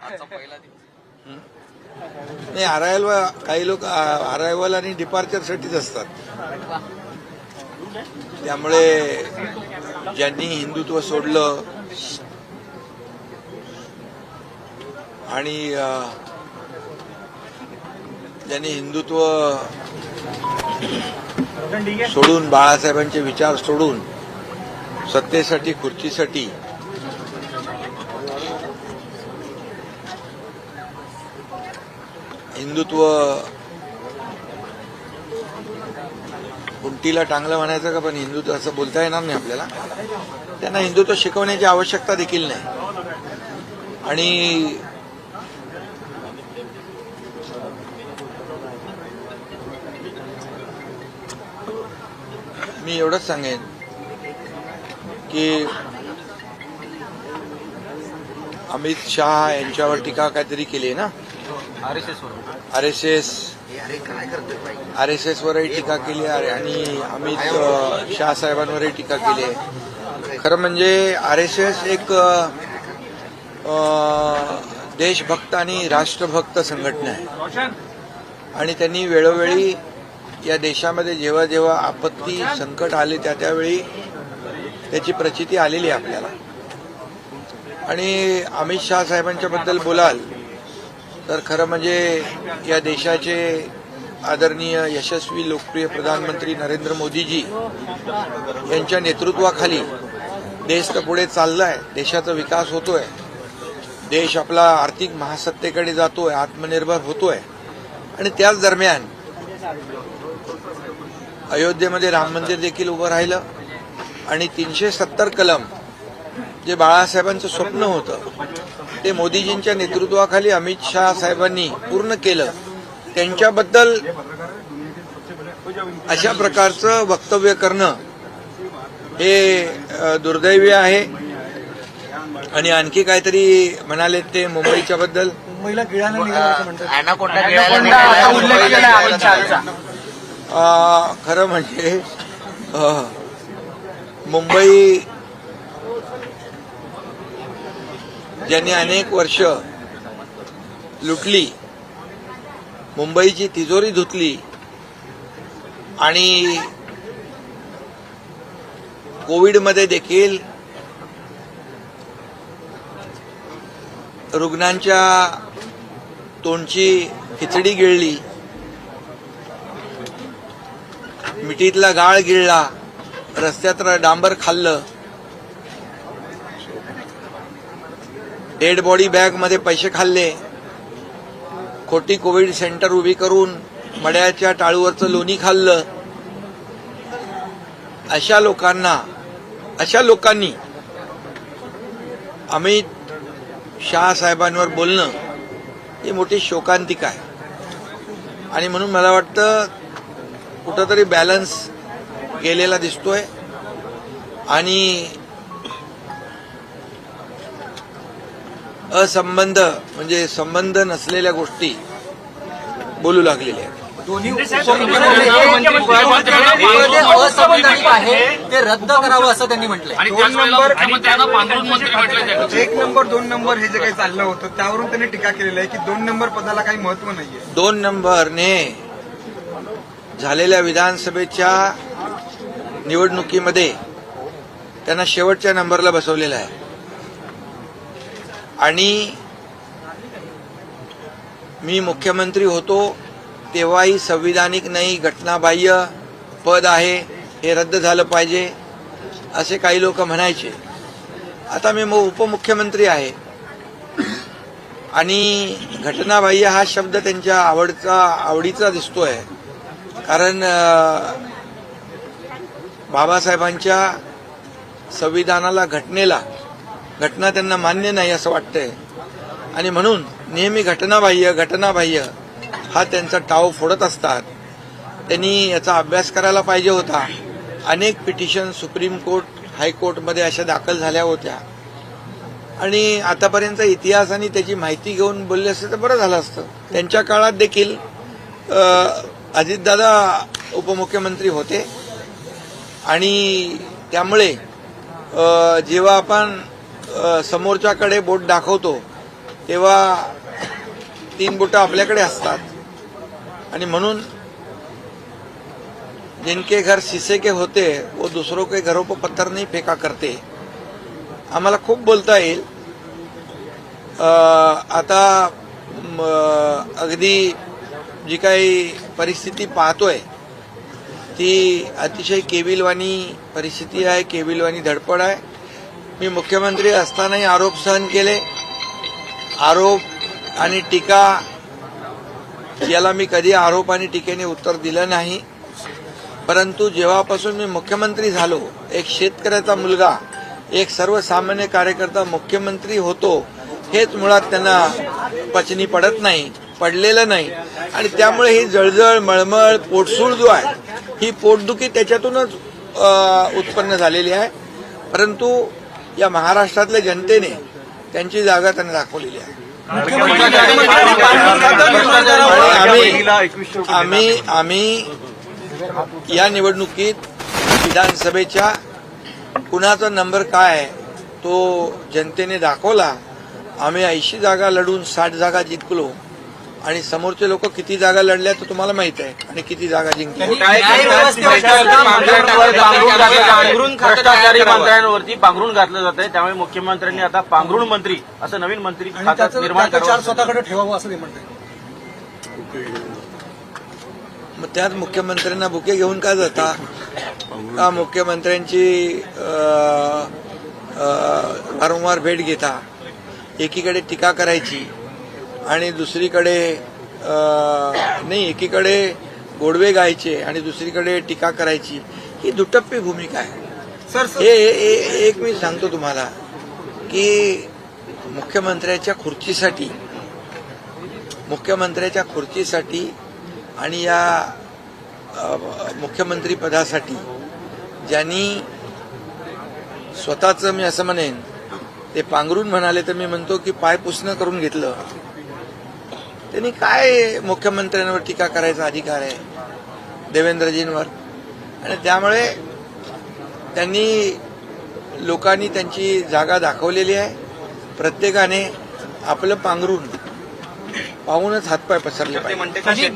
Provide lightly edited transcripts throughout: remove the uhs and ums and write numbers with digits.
आजचा पहिला दिवस नाही, अरायवल काही लोक अरायवल आणि डिपार्चरसाठीच असतात. त्यामुळे ज्यांनी हिंदुत्व सोडलं आणि ज्यांनी हिंदुत्व सोडून बाळासाहेबांचे विचार सोडून सत्तेसाठी खुर्चीसाठी हिंदुत्व उंटीला टांगलं म्हणायचं का, पण हिंदुत्व असं बोलता येणार नाही आपल्याला. त्यांना हिंदुत्व शिकवण्याची आवश्यकता देखील नाही. आणि मी एवढंच सांगेन की अमित शहा यांच्यावर टीका काहीतरी केली ना, RSS वरही टीका केली आहे आणि अमित शहा साहेबांवरही टीका केली आहे. खरं म्हणजे RSS एक देशभक्त आणि राष्ट्रभक्त संघटना आहे आणि त्यांनी वेळोवेळी या देशामध्ये जेव्हा जेव्हा आपत्ती संकट आले त्यावेळी त्याची प्रचिती आलेली आहे आपल्याला. आणि अमित शहा साहेबांच्या बद्दल बोलाल तर खरं म्हणजे या देशाचे आदरणीय यशस्वी लोकप्रिय प्रधानमंत्री नरेंद्र मोदीजी यांच्या नेतृत्वाखाली देश तर पुढे चाललाय, देशाचा विकास होतोय, देश आपला आर्थिक महासत्तेकडे जातोय, आत्मनिर्भर होतोय. आणि त्याच दरम्यान अयोध्येमध्ये राम मंदिर देखील उभं राहिलं आणि 370 कलम जे बाळासाहेबांचं स्वप्न होतं ते मोदीजींच्या नेतृत्वाखाली अमित शहा साहेबांनी पूर्ण केलं. त्यांच्याबद्दल अशा प्रकारचं वक्तव्य करणं हे दुर्दैवी आहे. आणि आणखी काहीतरी म्हणाले ते मुंबईच्या बद्दल, मुंबईला गिळानं निघालं असं म्हणतात. खरं म्हणजे मुंबई ज्यांनी अनेक वर्ष लुटली, मुंबईची तिजोरी धुतली आणि कोविडमध्ये देखील रुग्णांच्या तोंडची खिचडी गिळली, मिठीतला गाळ गिळला, रस्त्यात डांबर खाल्लं, डेड बॉडी बॅग मध्ये पैसे खाल्ले, खोटी कोविड सेंटर उभी करून मड्याच्या टाळूवरचं लोणी खाल्लं. अशा लोकांनी अमित शहा साहेबांवर बोलणं ही मोठी शोकांतिका आहे. आणि म्हणून मला वाटतं कुठंतरी बॅलन्स गेलेला दिसतोय आणि असंबंध म्हणजे संबंध नसलेल्या गोष्टी बोलू लागलेल्या आहेत. ते रद्द करावं असं त्यांनी म्हटलंय. 1 नंबर 2 नंबर हे जे काही चाललं होतं त्यावरून त्यांनी टीका केलेली आहे की 2 नंबर पदाला काही महत्व नाहीये. 2 नंबरने झालेल्या विधानसभेच्या निवडणुकीमध्ये त्यांना शेवटच्या नंबरला बसवलेलं आहे. आणि मी मुख्यमंत्री होतो तेव्हाही संविधानिक नाही, घटनाबाह्य पद आहे, हे रद्द झालं पाहिजे असे काही लोक म्हणायचे. आता मी उपमुख्यमंत्री आहे आणि घटनाबाह्य हा शब्द त्यांच्या आवडीचा दिसतोय. कारण बाबासाहेबांच्या संविधानाला घटना त्यांना मान्य नाही असं वाटतंय आणि म्हणून नेहमी घटनाबाह्य हा त्यांचा टाव फोडत असतात. त्यांनी याचा अभ्यास करायला पाहिजे होता. अनेक पिटिशन सुप्रीम कोर्ट, हायकोर्टमध्ये अशा दाखल झाल्या होत्या आणि आतापर्यंत इतिहास आणि त्याची माहिती घेऊन बोलले असते तर बरं झालं असतं. त्यांच्या काळात देखील अजितदादा उपमुख्यमंत्री होते आणि त्यामुळे जेव्हा आपण समोरच्याकडे बोट दाखवतो तेव्हा 3 बोटं आपल्याकडे असतात आणि म्हणून जिनके घर शीशे के होते वो दूसरों के घरों पर पत्थर नहीं फेका करते. आम्हाला खूप बोलता येईल. आता अगदी जी काही परिस्थिती पाहतोय ती अतिशय केविलवाणी परिस्थिती आहे, केविलवाणी धडपड आहे. मी मुख्यमंत्री असतानाही आरोप सहन केले. आरोप आणि टीका याला मी कधी आरोप आणि टीकेने उत्तर दिलं नाही. परंतु जेव्हापासून मी मुख्यमंत्री झालो, एक शेतकऱ्याचा मुलगा, एक सर्वसामान्य कार्यकर्ता मुख्यमंत्री होतो, हेच मुळात त्यांना पचनी पडत नाही, पडलेलं नाही. आणि त्यामुळे ही जळजळ, मळमळ, पोटसूळ जो आहे, ही पोटदुखी त्याच्यातूनच उत्पन्न झालेली आहे. परंतु या महाराष्ट्रातल्या जनतेने त्यांची जागा त्यांना दाखवलेली आहे. आणि आम्ही या निवडणुकीत विधानसभेच्या कुणाचा नंबर काय आहे तो जनतेने दाखवला. आम्ही 80 जागा लढून 60 जागा जिंकलो आणि समोरचे लोक किती जागा लढल्या तर तुम्हाला माहित आहे आणि किती जागा जिंकल्या. भ्रष्टाचारी मंत्र्यांवरती पांघरून घातलं जात आहे. त्यामुळे मुख्यमंत्र्यांनी आता पांघरुण मंत्री असं नवीन मंत्री खातं निर्माण करावं, स्वतःकडे ठेवावं असं ते म्हणते. मग त्यात मुख्यमंत्र्यांना बुके घेऊन का जाता? का मुख्यमंत्र्यांची वारंवार भेट घेता? एकीकडे टीका करायची आणि दुसरीकडे नाही, एकीकडे गोडवे गायचे आणि दुसरीकडे टीका करायची, ही दुटप्पी भूमिका आहे. हे एक मी सांगतो तुम्हाला की मुख्यमंत्र्याच्या खुर्चीसाठी आणि या मुख्यमंत्री पदासाठी ज्यांनी स्वतःचं, मी असं म्हणेन, ते पांघरून म्हणाले तर मी म्हणतो की पाय पुसणं करून घेतलं, त्यांनी काय मुख्यमंत्र्यांवर टीका करायचा अधिकार आहे देवेंद्रजींवर? आणि त्यामुळे लोकांनी त्यांची जागा दाखवलेली आहे. प्रत्येकाने आपलं पांघरून पाहूनच हातपाय पसरले पाहिजे.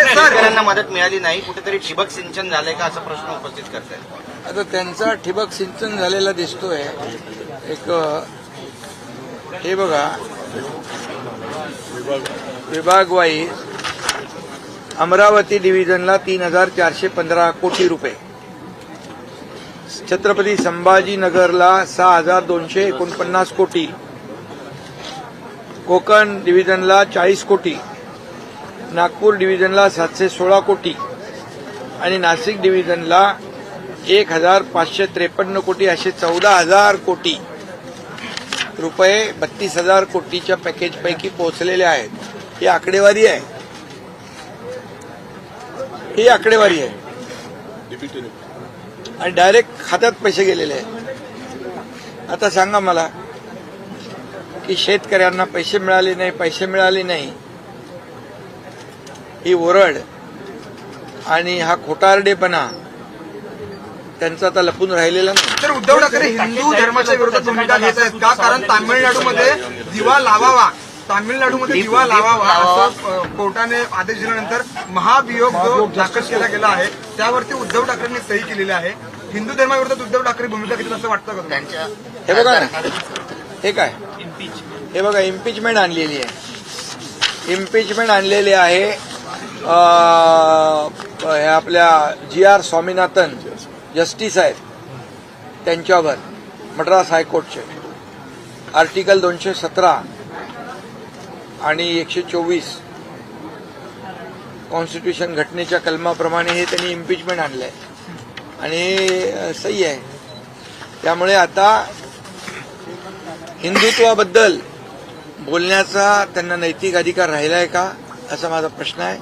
शेतकऱ्यांना मदत मिळाली नाही, कुठेतरी ठिबक सिंचन झालंय का असा प्रश्न उपस्थित करतायत. आता त्यांचा ठिबक सिंचन झालेला दिसतोय. एक हे बघा, विभाग वाईज अमरावती डिव्हिजनला 3,415 कोटी रुपये, छत्रपती संभाजीनगरला 6,249 कोटी, कोकण डिव्हिजनला 40 कोटी, नागपूर डिव्हिजनला 716 कोटी आणि नाशिक डिव्हिजनला 1,553 कोटी, असे 14,000 कोटी रुपये 32,000 कोटीच्या पॅकेजपैकी पोहोचलेले आहेत. ही आकडेवारी आहे, आणि डायरेक्ट खात्यात पैसे गेलेले आहेत. आता सांगा मला की शेतकऱ्यांना पैसे मिळाले नाही, ही ओरड आणि हा खोटारडेपणा त्यांचा आता लपून राहिलेला नाही. तर उद्धव ठाकरे हिंदू धर्माच्या विरोधात भूमिका घेत आहेत का? कारण तामिळनाडूमध्ये दिवा लावावा असं कोर्टाने आदेश दिल्यानंतर महाभियोग जो दाखल केला गेला आहे त्यावरती उद्धव ठाकरेंनी सही केलेली आहे. हिंदू धर्माविरोधात उद्धव ठाकरे भूमिका घेतील असं वाटतं का तुम्हाला? हे बघा ना, हे काय, हे बघा, इम्पिचमेंट आणलेली आहे. आपल्या GR स्वामीनाथन जस्टिस आहेत त्यांच्यावर, मद्रास हायकोर्टचे आर्टिकल 217 आणि 124 कॉन्स्टिट्यूशन घटनेच्या कलमाप्रमाणे हे त्यांनी इम्पिचमेंट आणलंय आणि हे सही आहे. त्यामुळे आता हिंदुत्वाबद्दल बोलण्याचा त्यांना नैतिक अधिकार राहिलाय का, असा माझा प्रश्न आहे.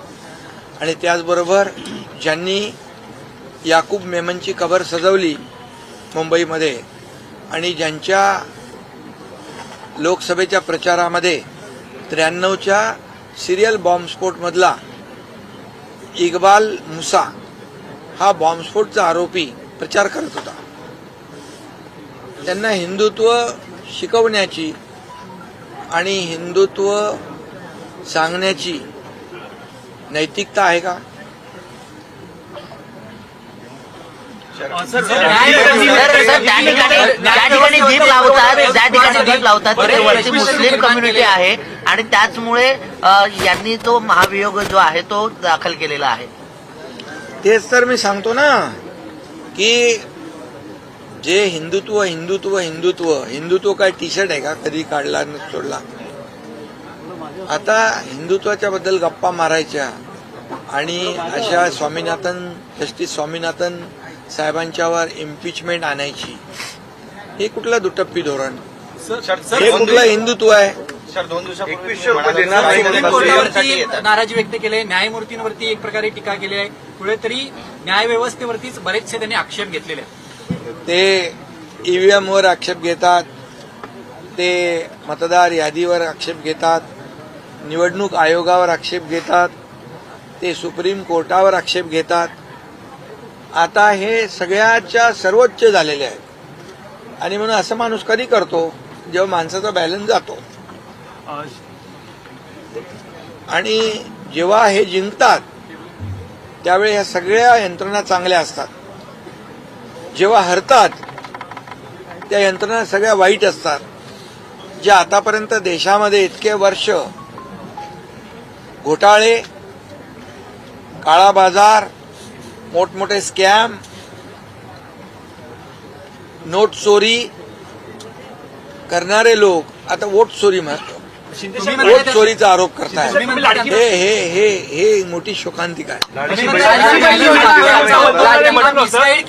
आणि त्याचबरोबर ज्यांनी याकूब मेमनची कबर सजवली मुंबईमध्ये आणि ज्यांच्या लोकसभेच्या प्रचारामध्ये 93च्या सिरियल बॉम्बस्फोटमधला इक्बाल मुसा हा बॉम्बस्फोटचा आरोपी प्रचार करत होता, त्यांना हिंदुत्व शिकवण्याची आणि हिंदुत्व सांगण्याची नैतिकता आहे का? सर, त्या ठिकाणी दीप लावतात तिथे वरती मुस्लिम कम्युनिटी आहे आणि त्याचमुळे यांनी तो महाभियोग जो आहे तो दाखल केलेला आहे. तेच तर मी सांगतो ना की जे हिंदुत्व हिंदुत्व हिंदुत्व हिंदुत्व काय टी शर्ट आहे का कधी काढला न सोडला? आता हिंदुत्वाच्या बद्दल गप्पा मारायच्या आणि अशा जस्टिस स्वामीनाथन साहेबांच्यावर इम्पिचमेंट आणायची, हे कुठलं दुटप्पी धोरण? हे कुठलं हिंदुत्व आहे? सर 2 दिवसापूर्वी 2100 रुपये देणार सुप्रीम कोर्टावरती नाराजी व्यक्त केली आहे, न्यायमूर्तींवरती एक प्रकारे टीका केली आहे, पुढे तरी न्यायव्यवस्थेवरतीच बरेचसे त्यांनी आक्षेप घेतलेले आहेत. ते ईव्हीएमवर आक्षेप घेतात, ते मतदार यादीवर आक्षेप घेतात, निवडणूक आयोगावर आक्षेप घेतात, ते सुप्रीम कोर्टावर आक्षेप घेतात. आता हे सगळ्याच्या सर्वोच्च झालेले आहेत आणि म्हणून असं माणूस कधी करतो जेव्हा माणसाचा बॅलन्स जातो. आणि जेव्हा हे जिंकतात त्यावेळी ह्या सगळ्या यंत्रणा चांगल्या असतात, जेव्हा हरतात त्या यंत्रणा सगळ्या वाईट असतात. जे आतापर्यंत देशामध्ये इतके वर्ष घोटाळे, काळा बाजार, मोठमोठे स्कॅम, नोट चोरी करणारे लोक आता वोट चोरी वोट चोरीचा आरोप करतायत. हे मोठी शोकांतिका आहे.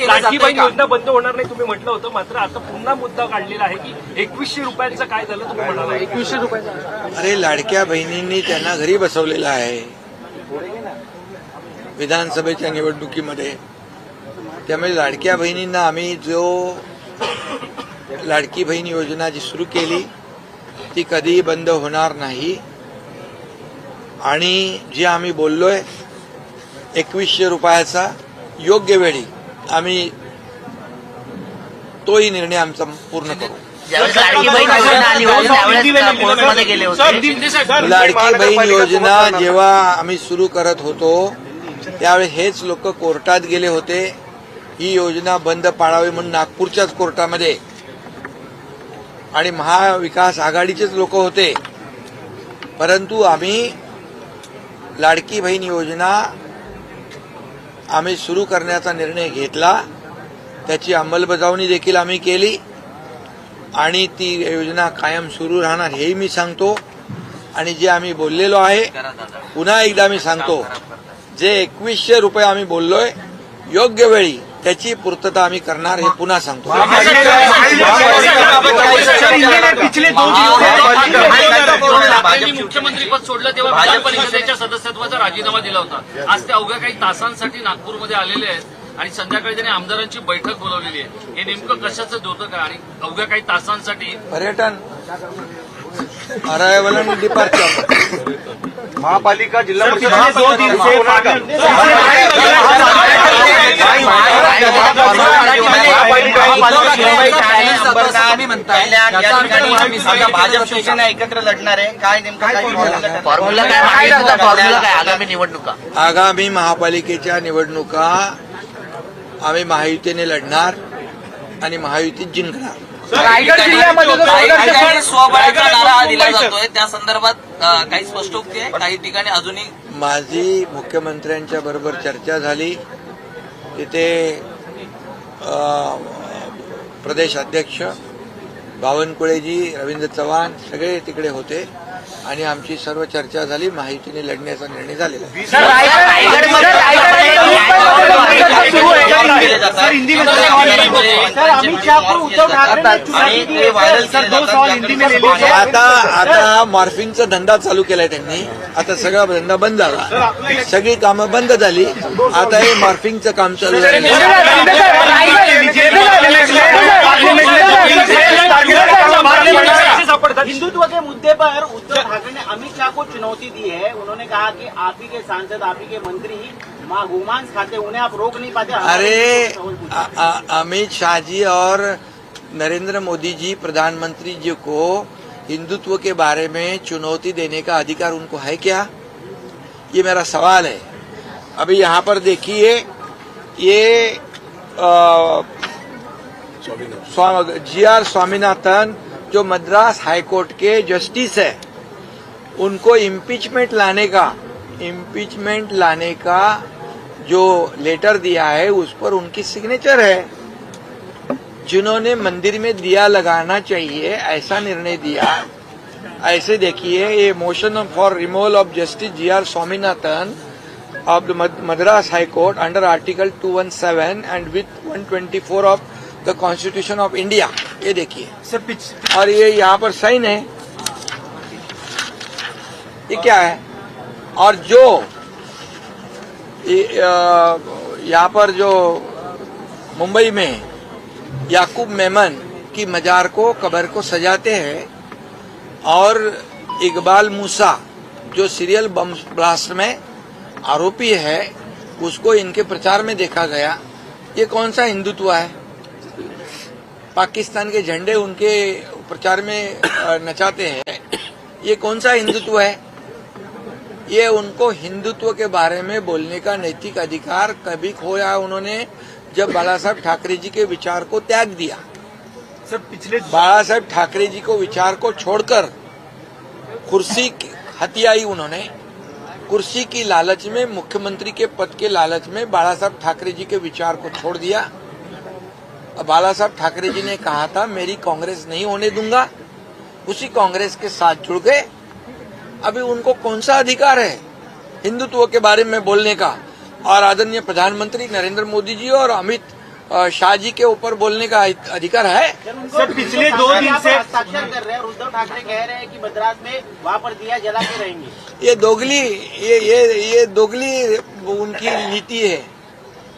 लाडकी बहीण योजना बंद होणार नाही तुम्ही म्हटलं होतं, मात्र आता पुन्हा मुद्दा काढलेला आहे की 2100 रुपयांचं काय झालं तुम्ही म्हणाला 2100 रुपयांचं. अरे लाडक्या बहिणींनी त्यांना घरी बसवलेलं आहे विधानसभेच्या निवडणुकीमध्ये. त्यामुळे लाडक्या बहिणींना आम्ही जो लाडकी बहीण योजना जी सुरू केली ती कधीही बंद होणार नाही. आणि जे आम्ही बोललोय 2100 रुपयाचा योग्य वेळी आम्ही तोही निर्णय आमचा पूर्ण करू. ज्यावेळेस लाडकी बहीण योजना आली होती त्यावेळेस कोर्टमध्ये गेले होते. लाडकी बहीण योजना जेव्हा आम्ही सुरू करत होतो त्यावेळी हेच लोक कोर्टात गेले होते ही योजना बंद पाडावी म्हणून नागपूरच्याच कोर्टामध्ये, आणि महाविकास आघाडीचेच लोक होते. परंतु आम्ही लाडकी बहीण योजना आम्ही सुरू करण्याचा निर्णय घेतला, त्याची अंमलबजावणी देखील आम्ही केली आणि ती योजना कायम सुरू राहणार हेही मी सांगतो. आणि जे आम्ही बोललेलो आहे पुन्हा एकदा मी सांगतो, जे 2100 रुपये आम्ही बोललोय योग्य वेळी त्याची पूर्तता आम्ही करणार हे पुन्हा सांगतो. मुख्यमंत्रीपद सोडलं तेव्हा विधान परिषदेच्या सदस्यत्वाचा राजीनामा दिला होता. आज ते अवघ्या काही तासांसाठी नागपूरमध्ये आलेले आहेत आणि संध्याकाळी त्यांनी आमदारांची बैठक बोलावलेली आहे. हे नेमकं कशाचं होतं का? आणि अवघ्या काही तासांसाठी पर्यटन अरायवल आणि डिपार्चर महापालिका जिल्हा परिषद भाजप शिवसेना एकत्र लढणार आहे. काय नेमकं फॉर्म्युला काय फॉर्म्युला काय आगामी निवडणुका? आगामी महापालिकेच्या निवडणुका आम्ही महायुतीने लढणार आणि महायुतीत जिंकणार. रायगड जिल्ह्यामध्ये स्वबळाचा नारा दिला जातोय त्या संदर्भात काही स्पष्टोक्ती आहे? काही ठिकाणी अजूनही माझी मुख्यमंत्र्यांच्या बरोबर चर्चा झाली. तिथे प्रदेश अध्यक्ष बावनकुळेजी, रवींद्र चव्हाण सगळे तिकडे होते आणि आमची सर्व चर्चा झाली. महायुतीने लढण्याचा निर्णय झालेला आहे. आता मॉर्फिंगचा धंदा चालू केलाय त्यांनी. आता सगळा धंदा बंद झाला, सगळी कामं बंद झाली. आता हे मॉर्फिंगचं काम चालू आहे. हिंदुत्व के मुद्दे पर उद्धव ठाकरे ने अमित शाह को चुनौती दी है. उन्होंने कहा कि आप ही के सांसद, आप ही के मंत्री मां गोमांस खाते, उन्हें आप रोक नहीं पाते. अरे अमित शाह जी और नरेंद्र मोदी जी प्रधानमंत्री जी को हिंदुत्व के बारे में चुनौती देने का अधिकार उनको है क्या? ये मेरा सवाल है। अभी यहाँ पर देखिए, ये GR स्वामीनाथन जो मद्रास हाईकोर्ट के जस्टिस है, उनको इम्पीचमेंट लाने का जो लेटर दिया है उस पर उनकी सिग्नेचर है। जिन्होंने मंदिर में दिया लगाना चाहिए ऐसा निर्णय दिया। ऐसे देखिए, ये motion for removal of justice GR Swaminathan of the Madras high court under article 217 end with 124 of the constitution of India, ये देखिए सर। और ये यहाँ पर साइन है, ये क्या है? और जो यहाँ पर जो मुंबई में याकूब मेमन की मजार को, कब्र को सजाते हैं, और इकबाल मूसा जो सीरियल बम ब्लास्ट में आरोपी है, उसको इनके प्रचार में देखा गया। ये कौन सा हिंदुत्व है? पाकिस्तान के झंडे उनके प्रचार में नचाते हैं, ये कौन सा हिंदुत्व है? ये उनको हिंदुत्व के बारे में बोलने का नैतिक अधिकार कभी खोया उन्होंने जब बाला साहब ठाकरे जी के विचार को त्याग दिया। सर पिछले बाला साहब ठाकरे जी को विचार को छोड़कर कुर्सी हथियाई उन्होंने। कुर्सी की लालच में, मुख्यमंत्री के पद के लालच में बाला साहब ठाकरे जी के विचार को छोड़ दिया। बाला साहब ठाकरे जी ने कहा था मेरी कांग्रेस नहीं होने दूंगा, उसी कांग्रेस के साथ जुड़ गए। अभी उनको कौन सा अधिकार है हिंदुत्व के बारे में बोलने का? और आदरणीय प्रधानमंत्री नरेंद्र मोदी जी और अमित शाह जी के ऊपर बोलने का अधिकार है? सर पिछले 2 दिन से हस्ताक्षर कर रहे हैं और उद्धव ठाकरे कह रहे हैं कि मद्रास में वहां पर दिया जला के रहेंगे। ये दोगली उनकी नीति है,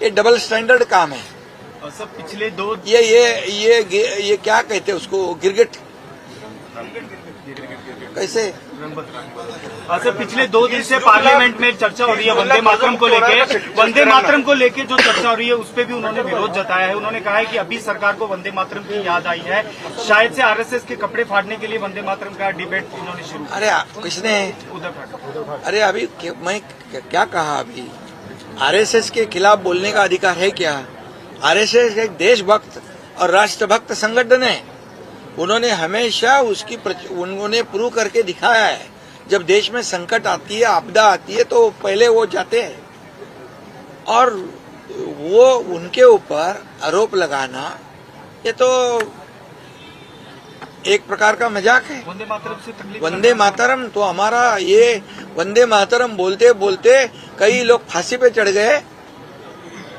ये डबल स्टैंडर्ड काम है। और सर पिछले 2 ये क्या कहते हैं उसको, गिरगिट कैसे? सर पिछले 2 दिन से पार्लियामेंट में चर्चा हो रही है वंदे मातरम को लेके। वंदे मातरम को लेके जो चर्चा हो रही है उस पर भी उन्होंने विरोध जताया है। उन्होंने कहा है कि अभी सरकार को वंदे मातरम की याद आई है, शायद से आरएसएस के कपड़े फाड़ने के लिए वंदे मातरम का डिबेट उन्होंने शुरू किया। अरे किसने? उद्धव ठाकरे। अरे अभी मैं क्या कहा? अभी आरएसएस के खिलाफ बोलने का अधिकार है क्या? आरएसएस एक देशभक्त और राष्ट्रभक्त संगठन है। उन्होंने हमेशा उन्होंने प्रूव करके दिखाया है। जब देश में संकट आती है, आपदा आती है, तो पहले वो जाते हैं। और वो उनके ऊपर आरोप लगाना, ये तो एक प्रकार का मजाक है। वंदे मातरम से तकलीफ, वंदे मातरम तो हमारा, ये वंदे मातरम बोलते बोलते कई लोग फांसी पे चढ़ गए।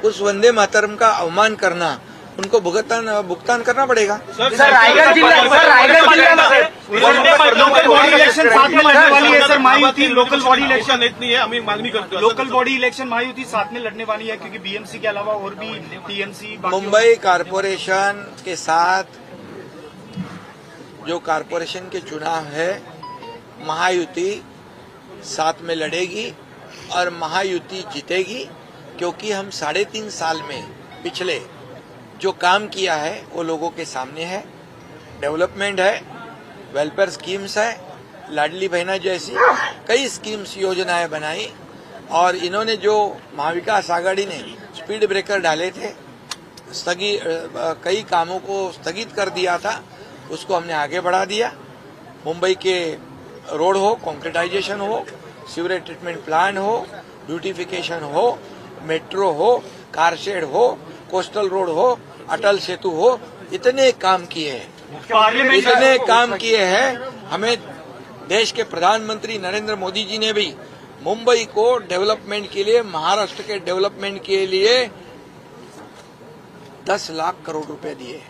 उस वंदे मातरम का अवमान करना, उनको भुगतान करना पड़ेगा। सर रायगढ़ जिला लोकल बॉडी इलेक्शन साथ में लड़ने वाली है sir Mahayuti. Local body election इतनी है, हमें मांगनी करते हैं। लोकल बॉडी इलेक्शन महायुति साथ में लड़ने वाली है, क्योंकि बीएमसी के अलावा और भी टीएमसी, मुंबई कारपोरेशन के साथ जो कारपोरेशन के चुनाव है, महायुति साथ में लड़ेगी और महायुति जीतेगी। क्योंकि हम 3.5 साल में पिछले जो काम किया है वो लोगों के सामने है। डेवलपमेंट है, वेलफेयर स्कीम्स है, लाडली बहना जैसी कई स्कीम्स, योजनाएं बनाई। और इन्होंने जो महाविकास आघाड़ी ने स्पीड ब्रेकर डाले थे, कई कामों को स्थगित कर दिया था, उसको हमने आगे बढ़ा दिया। मुंबई के रोड हो, कॉन्क्रीटाइजेशन हो, सीवरेज ट्रीटमेंट प्लांट हो, ब्यूटिफिकेशन हो, मेट्रो हो, कार शेड हो, कोस्टल रोड हो, अटल सेतु हो, इतने काम किए हैं। हमें देश के प्रधानमंत्री नरेंद्र मोदी जी ने भी मुंबई को डेवलपमेंट के लिए, महाराष्ट्र के डेवलपमेंट के लिए 10 लाख करोड़ रुपए दिए।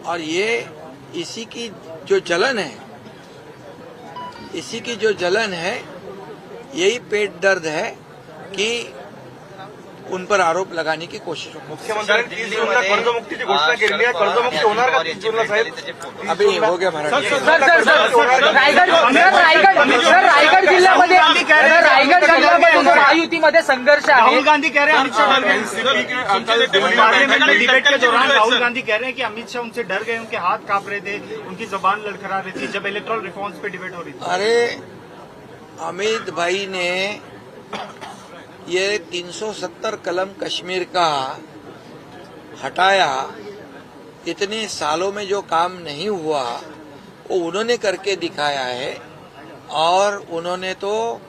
और ये इसी की जो जलन है, यही पेट दर्द है कि उन पर आरोप लगाने की कोशिश हो। मुख्यमंत्र्यांनी 30 जूनला कर्जमुक्तीची घोषणा केली आहे। कर्जमुक्ती होणार का 30 जूनला साहेब? अभी हो गया महाराज। रायगड जिल्ह्यामध्ये महायुतीमध्ये संघर्ष आहे. राहुल गांधी कह रहे हैं अमित शाह डर गए। पार्लियामेंट में डिबेट के दौरान राहुल गांधी कह रहे हैं कि अमित शाह उनसे डर गए, उनके हाथ कांप रहे थे, उनकी जबान लड़खड़ा रही थी जब इलेक्ट्रल रिफॉर्म्स पे डिबेट हो रही थी। अरे अमित भाई ने ये 370 कलम कश्मीर का हटाया, इतने सालों में जो काम नहीं हुआ वो उन्होंने करके दिखाया है। और उन्होंने तो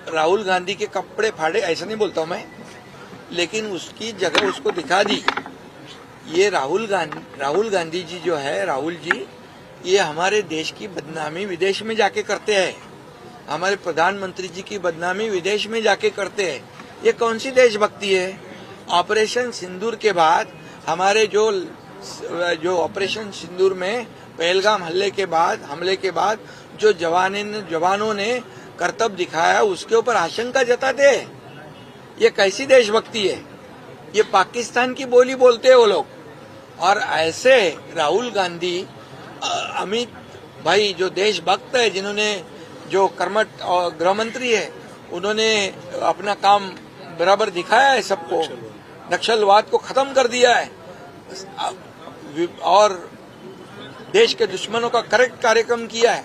राहुल गांधी के कपड़े फाड़े, ऐसा नहीं बोलता हूं मैं, लेकिन उसकी जगह उसको दिखा दी। ये राहुल गांधी जी जो है, राहुल जी, ये हमारे देश की बदनामी विदेश में जाके करते हैं। हमारे प्रधानमंत्री जी की बदनामी विदेश में जाके करते हैं। ये कौन सी देशभक्ति है? ऑपरेशन सिंदूर के बाद हमारे जो ऑपरेशन सिंदूर में पहलगाम हमले के बाद जो जवानों ने करतब दिखाया, उसके ऊपर आशंका जताते हैं। ये कैसी देशभक्ति है? ये पाकिस्तान की बोली बोलते हैं वो लोग। और ऐसे राहुल गांधी, अमित भाई जो देशभक्त है, जिन्होंने जो कर्मठ गृह मंत्री है, उन्होंने अपना काम बराबर दिखाया है सबको, नक्सलवाद को खत्म कर दिया है और देश के दुश्मनों का करेक्ट कार्यक्रम किया है।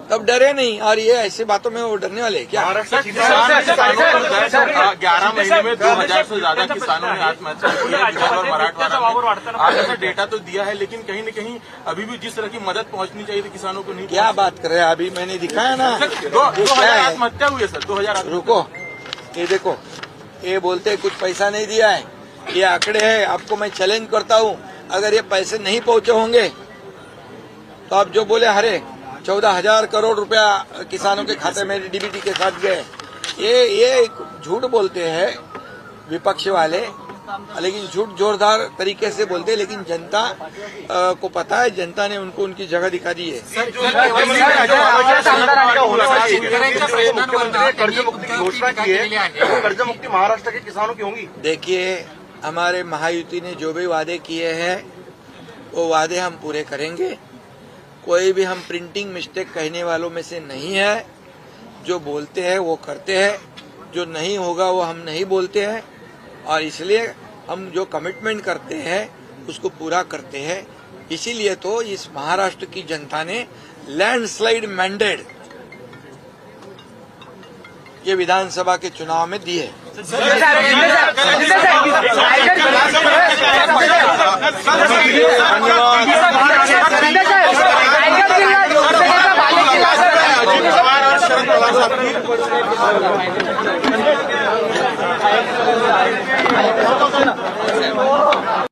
तब डरे नहीं। और ये ऐसी बातों में वो डरने वाले क्या? 11 महीने में 2000 से ज्यादा किसानों ने आत्महत्या की है विदर्भ और मराठवाड़ा में। आपने सर डेटा तो दिया है, लेकिन कहीं न कहीं अभी भी जिस तरह की मदद पहुंचनी चाहिए थी किसानों को नहीं। क्या बात कर रहे हैं? अभी मैंने दिखाया ना, 2000 आत्महत्या हुई है सर, 2000। रुको, ये देखो, ये बोलते हैं कुछ पैसा नहीं दिया है, ये आंकड़े हैं। आपको मैं चैलेंज करता हूँ, अगर ये पैसे नहीं पहुंचे होंगे तो आप जो बोले हरे 14,000 करोड़ रुपया किसानों के खाते में डीबीटी के साथ गए, ये झूठ बोलते हैं विपक्ष वाले, लेकिन झूठ जोरदार तरीके से बोलते हैं। लेकिन जनता को पता है, जनता ने उनको उनकी जगह दिखा दी है। कर्ज मुक्ति महाराष्ट्र के किसानों की होंगी। देखिए, हमारे महायुति ने जो भी वादे किए हैं वो वादे हम पूरे करेंगे। कोई भी हम प्रिंटिंग मिस्टेक कहने वालों में से नहीं है। जो बोलते हैं वो करते हैं, जो नहीं होगा वो हम नहीं बोलते हैं। और इसलिए हम जो कमिटमेंट करते हैं उसको पूरा करते हैं। इसीलिए तो इस महाराष्ट्र की जनता ने लैंडस्लाइड मैंडेट ये विधानसभा के चुनाव में दी है।